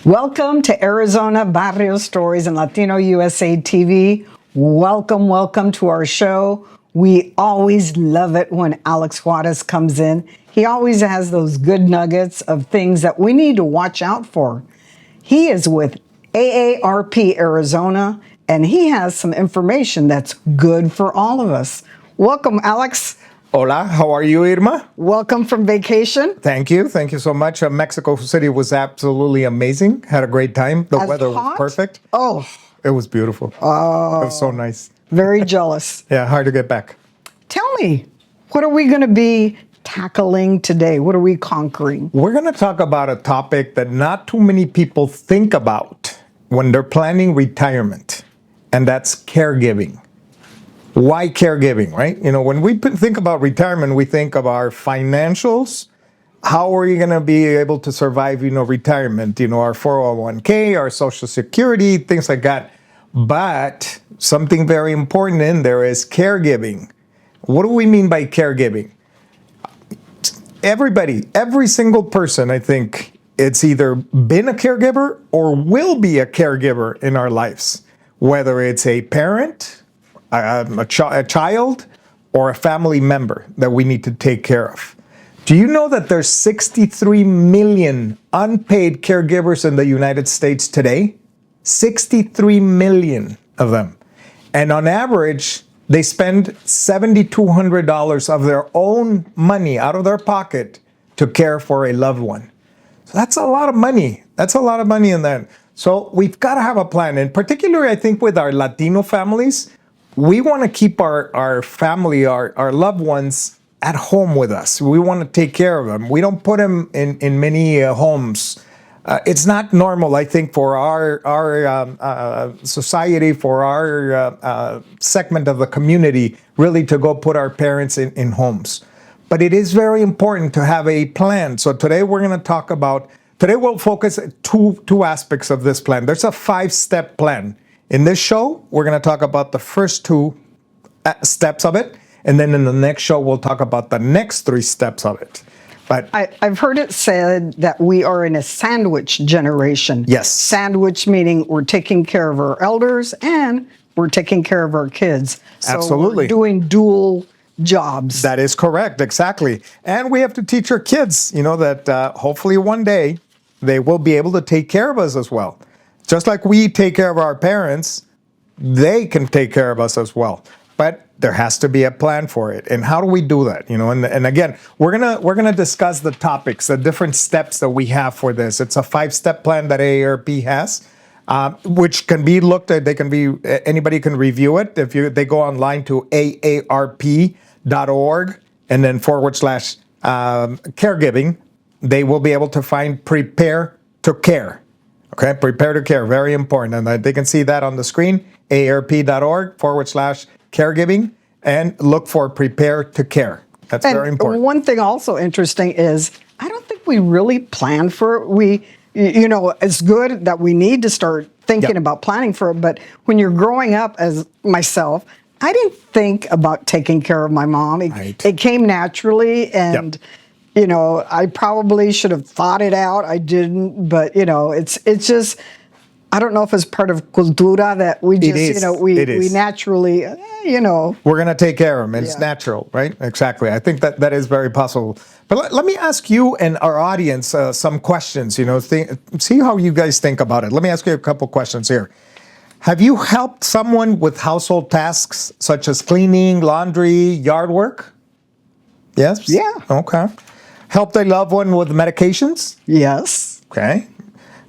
Welcome to Arizona Barrio Stories and Latino USA TV. Welcome to our show. We always love it when Alex Juarez comes in. He always has those good nuggets of things that we need to watch out for. He is with AARP Arizona, and he has some information that's good for all of us. Welcome, Alex. Hola, how are you, Irma? Welcome from vacation. Thank you so much. Mexico City was absolutely amazing. Had a great time. The weather was perfect. Oh. It was beautiful. Oh. It was so nice. Very jealous. Yeah, hard to get back. Tell me, what are we going to be tackling today? What are we conquering? We're going to talk about a topic that not too many people think about when they're planning retirement, and that's caregiving. Why caregiving, right? You know, when we think about retirement, we think of our financials. How are you going to be able to survive, retirement? Our 401k, our Social Security, things like that. But something very important in there is caregiving. What do we mean by caregiving? Everybody, every single person, I think, it's either been a caregiver or will be a caregiver in our lives, whether it's a parent, a child, or a family member that we need to take care of. Do you know that there's 63 million unpaid caregivers in the United States today? 63 million of them. And on average, they spend $7,200 of their own money out of their pocket to care for a loved one. So that's a lot of money. That's a lot of money in that. So we've got to have a plan. And particularly, I think with our Latino families, we want to keep our family, our loved ones at home with us. We want to take care of them. We don't put them in many homes. It's not normal, I think, for our society, for our segment of the community, really to go put our parents in homes. But it is very important to have a plan. So today we're going to talk about, today we'll focus two aspects of this plan. There's a 5-step plan. In this show, we're going to talk about the first 2 steps of it, and then in the next show, we'll talk about the next 3 steps of it. But I've heard it said that we are in a sandwich generation. Yes. Sandwich meaning we're taking care of our elders and we're taking care of our kids. So absolutely. We're doing dual jobs. That is correct, exactly. And we have to teach our kids, that hopefully one day they will be able to take care of us as well. Just like we take care of our parents, they can take care of us as well. But there has to be a plan for it. And how do we do that? And again, we're gonna discuss the topics, the different steps that we have for this. It's a 5-step plan that AARP has, which can be looked at. Anybody can review it if they go online to aarp.org and then / caregiving. They will be able to find Prepare to Care. Okay, Prepare to Care, very important. And they can see that on the screen, aarp.org / caregiving, and look for Prepare to Care. That's very important. One thing also interesting is, I don't think we really plan for it. It's good that we need to start thinking about planning for it, but when you're growing up as myself, I didn't think about taking care of my mom. It came naturally, and I probably should have thought it out. I didn't, but it's just, I don't know if it's part of cultura that we just, we naturally, We're going to take care of them. It's natural, right? Exactly. I think that is very possible. But let me ask you and our audience some questions, see how you guys think about it. Let me ask you a couple questions here. Have you helped someone with household tasks such as cleaning, laundry, yard work? Yes? Yeah. Okay. Helped a loved one with medications? Yes. Okay.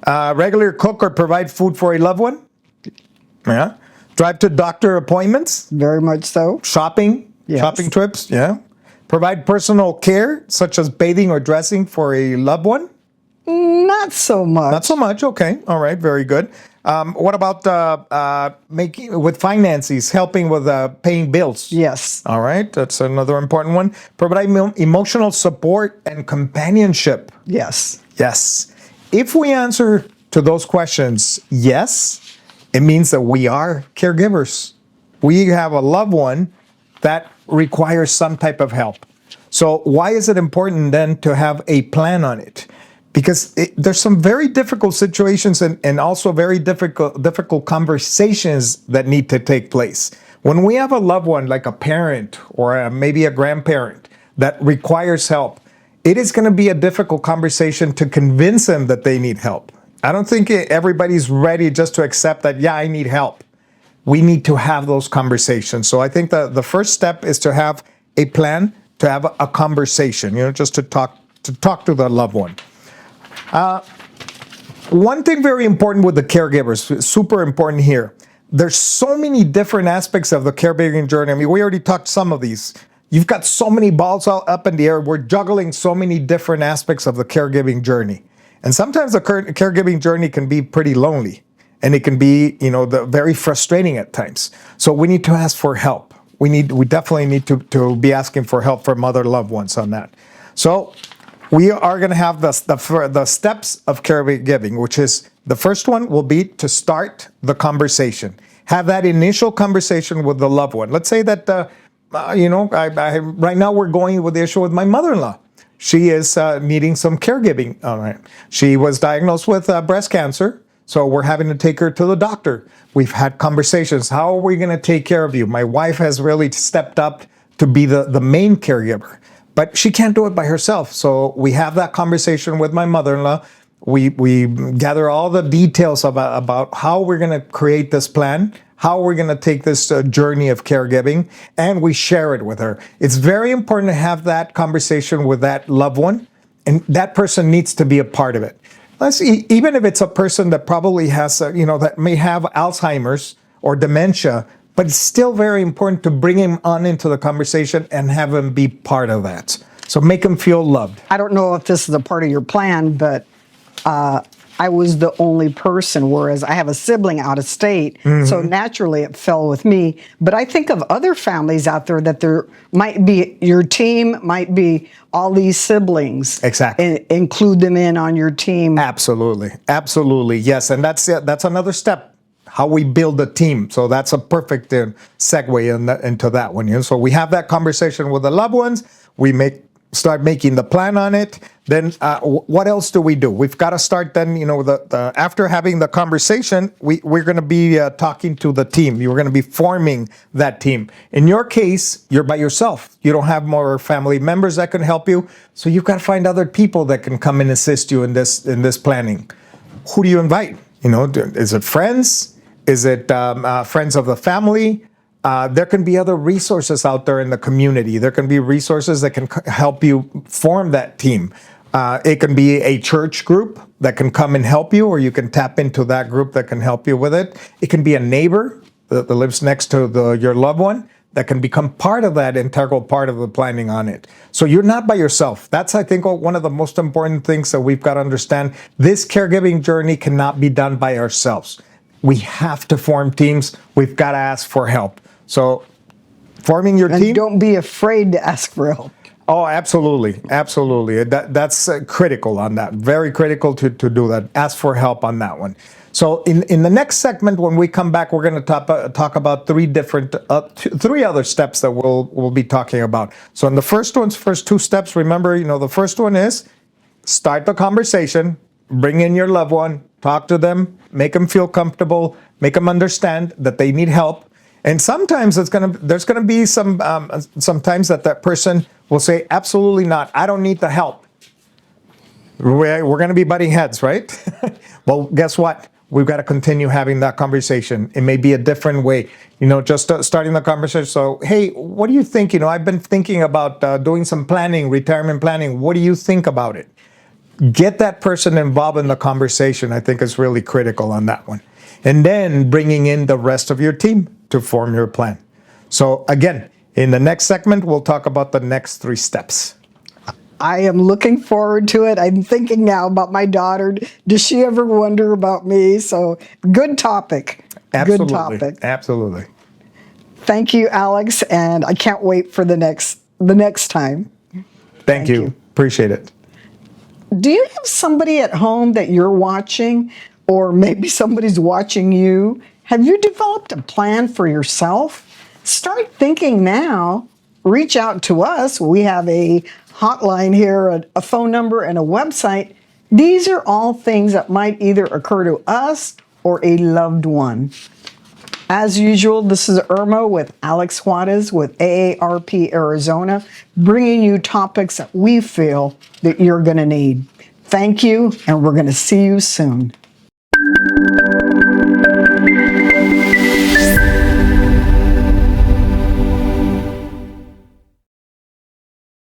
Regular cook or provide food for a loved one? Yeah. Drive to doctor appointments? Very much so. Shopping? Yes. Shopping trips? Yeah. Provide personal care, such as bathing or dressing for a loved one? Not so much. Not so much. Okay. All right. Very good. What about making with finances, helping with paying bills? Yes. All right. That's another important one. Provide emotional support and companionship. Yes. Yes. If we answer to those questions, yes, it means that we are caregivers. We have a loved one that requires some type of help. So why is it important then to have a plan on it? Because there's some very difficult situations and also very difficult conversations that need to take place. When we have a loved one, like a parent or maybe a grandparent that requires help, it is going to be a difficult conversation to convince them that they need help. I don't think everybody's ready just to accept that, yeah, I need help. We need to have those conversations. So I think the first step is to have a plan, to have a conversation, just to talk to the loved one. One thing very important with the caregivers, super important here. There's so many different aspects of the caregiving journey. I mean, we already talked some of these. You've got so many balls all up in the air. We're juggling so many different aspects of the caregiving journey. And sometimes the caregiving journey can be pretty lonely. And it can be, very frustrating at times. So we need to ask for help. We definitely need to be asking for help from other loved ones on that. So we are going to have the steps of caregiving, which is the first one will be to start the conversation. Have that initial conversation with the loved one. Let's say that, right now we're going with the issue with my mother-in-law. She is needing some caregiving. All right. She was diagnosed with breast cancer. So we're having to take her to the doctor. We've had conversations. How are we going to take care of you? My wife has really stepped up to be the main caregiver, but she can't do it by herself. So we have that conversation with my mother-in-law. We gather all the details about how we're going to create this plan, how we're going to take this journey of caregiving, and we share it with her. It's very important to have that conversation with that loved one, and that person needs to be a part of it. Even if it's a person that probably has, that may have Alzheimer's or dementia, but it's still very important to bring him on into the conversation and have him be part of that. So make him feel loved. I don't know if this is a part of your plan, but I was the only person, whereas I have a sibling out of state. Mm-hmm. So naturally it fell with me. But I think of other families out there that there might be, your team might be all these siblings. Exactly. Include them in on your team. Absolutely. Absolutely. Yes. And that's another step, how we build a team. So that's a perfect segue into that one. So we have that conversation with the loved ones. We start making the plan on it. Then what else do we do? We've got to start then, after having the conversation, we're going to be talking to the team. You're going to be forming that team. In your case, you're by yourself. You don't have more family members that can help you. So you've got to find other people that can come and assist you in this planning. Who do you invite? Is it friends? Is it friends of the family? There can be other resources out there in the community. There can be resources that can help you form that team. It can be a church group that can come and help you, or you can tap into that group that can help you with it. It can be a neighbor that lives next to your loved one that can become part of that integral part of the planning on it. So you're not by yourself. That's, I think, one of the most important things that we've got to understand. This caregiving journey cannot be done by ourselves. We have to form teams. We've got to ask for help. So forming your team. And don't be afraid to ask for help. Oh, absolutely. Absolutely. That's critical on that. Very critical to do that. Ask for help on that one. So in the next segment, when we come back, we're going to talk about three other steps that we'll be talking about. So in the first two steps, remember, the first one is start the conversation, bring in your loved one, talk to them, make them feel comfortable, make them understand that they need help. And sometimes there's gonna be sometimes that person will say, absolutely not, I don't need the help. We're gonna be butting heads, right? Well, guess what? We've got to continue having that conversation. It may be a different way, just starting the conversation. So, hey, what do you think? I've been thinking about doing some planning, retirement planning. What do you think about it? Get that person involved in the conversation, I think, is really critical on that one. And then bringing in the rest of your team to form your plan. So again, in the next segment, we'll talk about the next three steps. I am looking forward to it. I'm thinking now about my daughter. Does she ever wonder about me? So good topic. Absolutely. Good topic. Absolutely. Thank you, Alex. And I can't wait for the next time. Thank you. Appreciate it. Do you have somebody at home that you're watching or maybe somebody's watching you. Have you developed a plan for yourself? Start thinking now. Reach out to us. We have a hotline here, a phone number, and a website. These are all things that might either occur to us or a loved one. As usual, this is Irma with Alex Juarez with AARP Arizona, bringing you topics that we feel that you're going to need. Thank you, and we're going to see you soon.